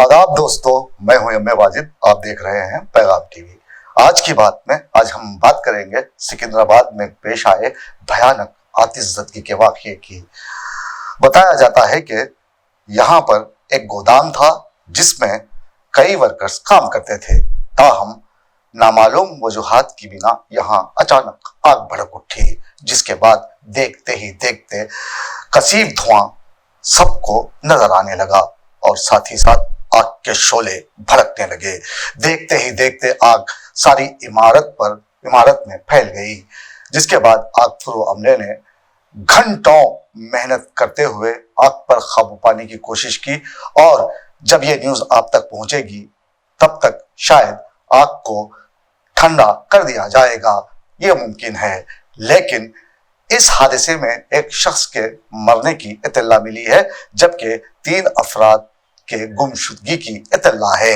आदाब दोस्तों, मैं हूं एम ए वाजिद। आप देख रहे हैं पैगाम टीवी। आज की बात में आज हम बात करेंगे सिकंदराबाद में पेश आए भयानक आतिशज़दगी के वाकये की। बताया जाता है कि यहाँ पर एक गोदाम था जिसमें कई वर्कर्स काम करते थे। ताहम नामालूम वजूहात की बिना यहाँ अचानक आग भड़क उठी, जिसके बाद देखते ही देखते कसीब धुआं सबको नजर आने लगा और साथ ही साथ आग के शोले भड़कने लगे। देखते ही देखते आग सारी इमारत में फैल गई, जिसके बाद आग फुरो अमले ने घंटों मेहनत करते हुए आग पर काबू पाने की कोशिश की और जब ये न्यूज आप तक पहुंचेगी तब तक शायद आग को ठंडा कर दिया जाएगा, ये मुमकिन है। लेकिन इस हादसे में एक शख्स के मरने की इत्तला मिली है, जबकि 3 अफराद के गुमशुदगी की इत्तला है।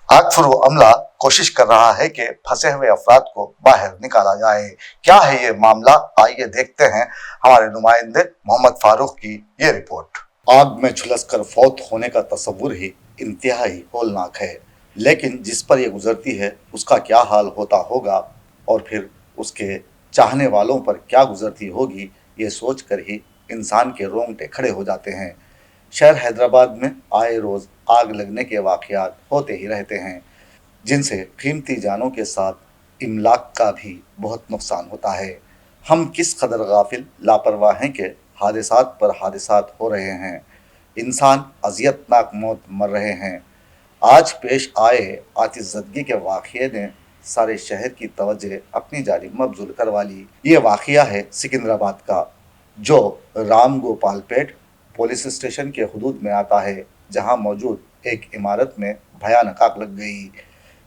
आग फुरो अमला कोशिश कर रहा है कि फंसे हुए अफराद को बाहर निकाला जाए। क्या है ये मामला, आइए देखते हैं हमारे नुमाइंदे मोहम्मद फारूक की ये रिपोर्ट। आग में झुलसकर फौत होने का तस्वुर ही इंतहाई होलनाक है, लेकिन जिस पर यह गुजरती है उसका क्या हाल होता होगा और फिर उसके चाहने वालों पर क्या गुजरती होगी, ये सोचकर ही इंसान के रोंगटे खड़े हो जाते हैं। शहर हैदराबाद में आए रोज आग लगने के वाकयात होते ही रहते हैं, जिनसे कीमती जानों के साथ इमलाक का भी बहुत नुकसान होता है। हम किस कदर गाफिल लापरवाह हैं कि हादिसात पर हादिसात हो रहे हैं, इंसान अजियतनाक मौत मर रहे हैं। आज पेश आए आतिशज़दगी के वाक़ये ने सारे शहर की तवज्जो अपनी जानिब मबजूल करवा ली। ये वाक़या है सिकंदराबाद का, जो राम गोपालपेट पुलिस स्टेशन के हुदूद में आता है, जहां मौजूद एक इमारत में भयानक आग लग गई।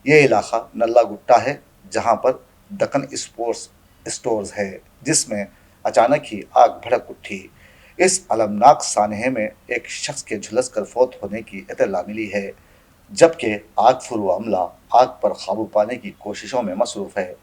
ये इलाका नल्ला गुट्टा है, जहां पर दक्कन स्पोर्ट्स स्टोर्स है, जिसमें अचानक ही आग भड़क उठी। इस अलमनाक सानहे में एक शख्स के झुलस कर फौत होने की इत्तला मिली है, जबकि आग फुरो अमला आग पर काबू पाने की कोशिशों में मसरूफ़ है।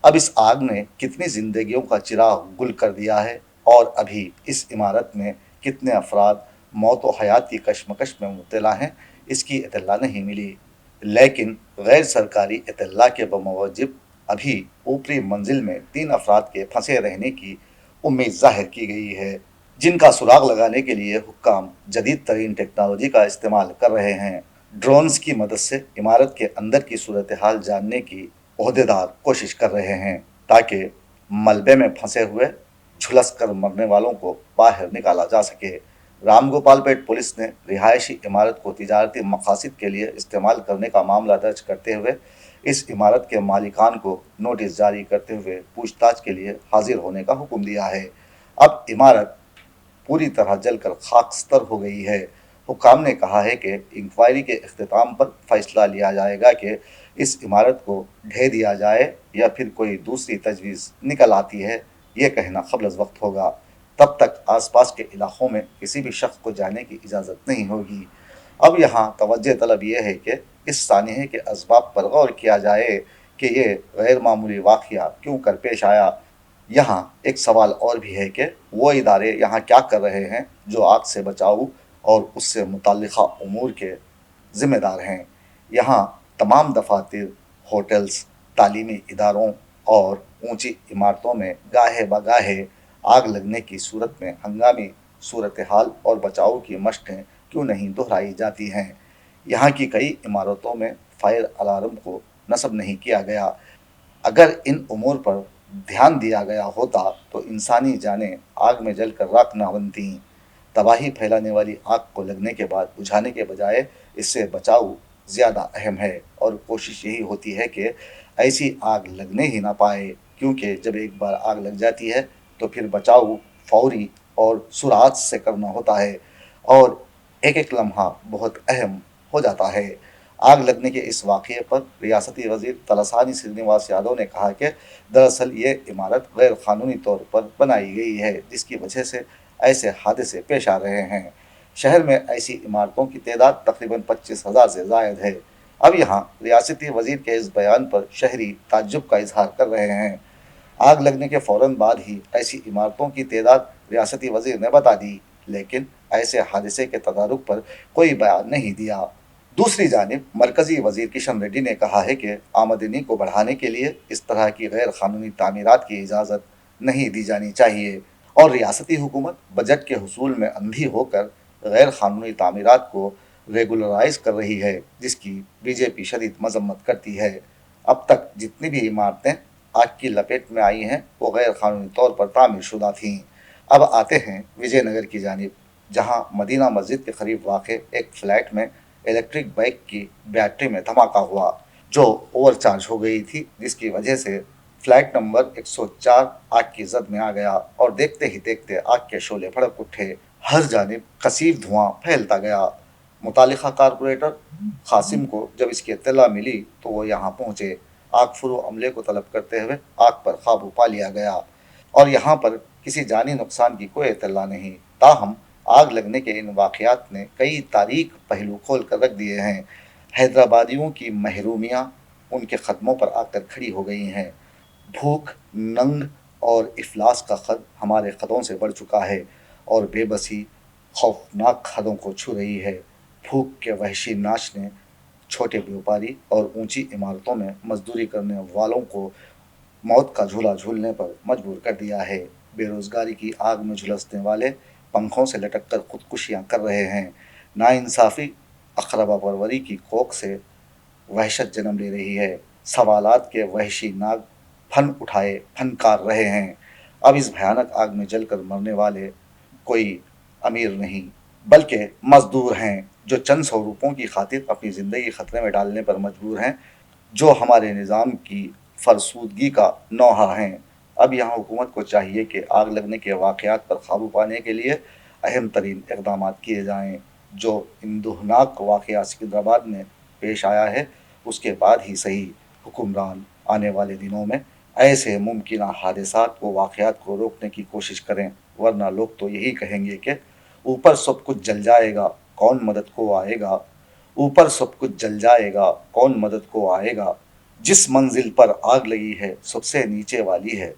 अब इस आग ने कितनी जिंदगियों का चिराग गुल कर दिया है और अभी इस इमारत में कितने अफराद मौत व हयात की कशमकश में मुब्तला हैं, इसकी इत्तला नहीं मिली। लेकिन गैर सरकारी इत्तला के बमूजिब अभी ऊपरी मंजिल में 3 अफराद के फंसे रहने की उम्मीद जाहिर की गई है, जिनका सुराग लगाने के लिए हुक्काम जदीद तरीन टेक्नोलॉजी का इस्तेमाल कर रहे हैं। ड्रोन्स की मदद से इमारत के अंदर की सूरत हाल जानने की ओहदेदार कोशिश कर रहे हैं, ताकि मलबे में फंसे हुए झुलस कर मरने वालों को बाहर निकाला जा सके। रामगोपालपेट पुलिस ने रिहायशी इमारत को तिजारती मकासद के लिए इस्तेमाल करने का मामला दर्ज करते हुए इस इमारत के मालिकान को नोटिस जारी करते हुए पूछताछ के लिए हाजिर होने का हुक्म दिया है। अब इमारत पूरी तरह जलकर खाकस्तर हो गई है। हुक्काम ने कहा है कि इंक्वायरी के इख्तिताम पर फैसला लिया जाएगा कि इस इमारत को ढह दिया जाए या फिर कोई दूसरी तजवीज़ निकल आती है, ये कहना क़ब्ल वक्त होगा। तब तक आसपास के इलाक़ों में किसी भी शख्स को जाने की इजाज़त नहीं होगी। अब यहाँ तवज्जो तलब यह है कि इस सानहे के असबाब पर गौर किया जाए कि ये गैर मामूली वाक़या क्यों कर पेश आया। यहाँ एक सवाल और भी है कि वो इदारे यहाँ क्या कर रहे हैं जो आग से बचाव और उससे मुताल्लिक़ा उमूर के ज़िम्मेदार हैं। यहाँ तमाम दफातर, होटल्स, तालीमी इदारों और ऊंची इमारतों में गाहे बगाहे आग लगने की सूरत में हंगामी सूरत हाल और बचाव की मशक़ें क्यों नहीं दोहराई जाती हैं। यहाँ की कई इमारतों में फायर अलार्म को नस्ब नहीं किया गया। अगर इन उमूर पर ध्यान दिया गया होता तो इंसानी जानें आग में जलकर राख न बनती। तबाही फैलाने वाली आग को लगने के बाद बुझाने के बजाय इससे बचाव ज़्यादा अहम है और कोशिश यही होती है कि ऐसी आग लगने ही ना पाए, क्योंकि जब एक बार आग लग जाती है तो फिर बचाव फौरी और सुरात से करना होता है और एक एक लम्हा बहुत अहम हो जाता है। आग लगने के इस वाक़ये पर रियासती वज़ीर तलसानी श्रीनिवास यादव ने कहा कि दरअसल ये इमारत गैर क़ानूनी तौर पर बनाई गई है, जिसकी वजह से ऐसे हादसे पेश आ रहे हैं। शहर में ऐसी इमारतों की तादाद तकरीबन 25,000 से ज़ायद है। अब यहाँ रियासती वज़ीर के इस बयान पर शहरी ताज्जुब का इजहार कर रहे हैं। आग लगने के फ़ौरन बाद ही ऐसी इमारतों की तादाद रियासती वज़ीर ने बता दी। لیکن ایسے حادثے کے تدارک پر کوئی بیان نہیں دیا۔ دوسری جانب مرکزی وزیر کشن ریڈی نے کہا ہے کہ آمدنی کو بڑھانے کے لیے اس طرح کی غیر قانونی تعمیرات کی اجازت نہیں دی جانی چاہیے، اور ریاستی حکومت بجٹ کے حصول میں اندھی ہو کر غیر قانونی تعمیرات کو ریگولرائز کر رہی ہے، جس کی بی جے پی شدید مذمت کرتی ہے۔ اب تک جتنی بھی عمارتیں آگ کی لپیٹ میں آئی ہیں وہ غیر قانونی طور پر تعمیر شدہ تھیں۔ اب آتے ہیں وجے نگر کی جانب، جہاں مدینہ مسجد کے قریب واقع ایک فلیٹ میں الیکٹرک بائک کی بیٹری میں دھماکہ ہوا جو اوور چارج ہو گئی تھی، جس کی وجہ سے فلیٹ نمبر 104 آگ کی زد میں آ گیا اور دیکھتے ہی دیکھتے آگ کے شعلے بھڑک اٹھے، ہر جانب کثیف دھواں پھیلتا گیا۔ متعلقہ کارپوریٹر قاسم کو جب اس کی اطلاع ملی تو وہ یہاں پہنچے۔ آگ فرو عملے کو طلب کرتے ہوئے آگ پر قابو پا لیا گیا اور یہاں پر کسی جانی نقصان کی کوئی اطلاع نہیں۔ تاہم آگ لگنے کے ان واقعات نے کئی تاریک پہلو کھول کر رکھ دیے ہیں۔ حیدرآبادیوں کی محرومیاں ان کے قدموں پر آ کر کھڑی ہو گئی ہیں۔ بھوک، ننگ اور افلاس کا خط ہمارے قدوں سے بڑھ چکا ہے اور بے بسی خوفناک حدوں کو چھو رہی ہے۔ بھوک کے وحشی ناچ نے چھوٹے بیوپاری اور اونچی عمارتوں میں مزدوری کرنے والوں کو موت کا جھولا جھولنے پر مجبور کر دیا ہے۔ بے روزگاری کی آگ میں جھلسنے والے پنکھوں سے لٹک کر خودکشیاں کر رہے ہیں۔ ناانصافی اقربا پروری کی کوکھ سے وحشت جنم لے رہی ہے۔ سوالات کے وحشی ناگ پھن اٹھائے پھنکار رہے ہیں۔ اب اس بھیانک آگ میں جل کر مرنے والے کوئی امیر نہیں بلکہ مزدور ہیں جو چند سو روپوں کی خاطر اپنی زندگی خطرے میں ڈالنے پر مجبور ہیں، جو ہمارے نظام کی فرسودگی کا نوحہ ہیں۔ اب یہاں حکومت کو چاہیے کہ آگ لگنے کے واقعات پر قابو پانے کے لیے اہم ترین اقدامات کیے جائیں۔ جو اندوہناک واقعہ سکندرآباد میں پیش آیا ہے اس کے بعد ہی صحیح حکمران آنے والے دنوں میں ایسے ممکنہ حادثات و واقعات کو روکنے کی کوشش کریں، ورنہ لوگ تو یہی کہیں گے کہ اوپر سب کچھ جل جائے گا کون مدد کو آئے گا، اوپر سب کچھ جل جائے گا کون مدد کو آئے گا، جس منزل پر آگ لگی ہے سب سے نیچے والی ہے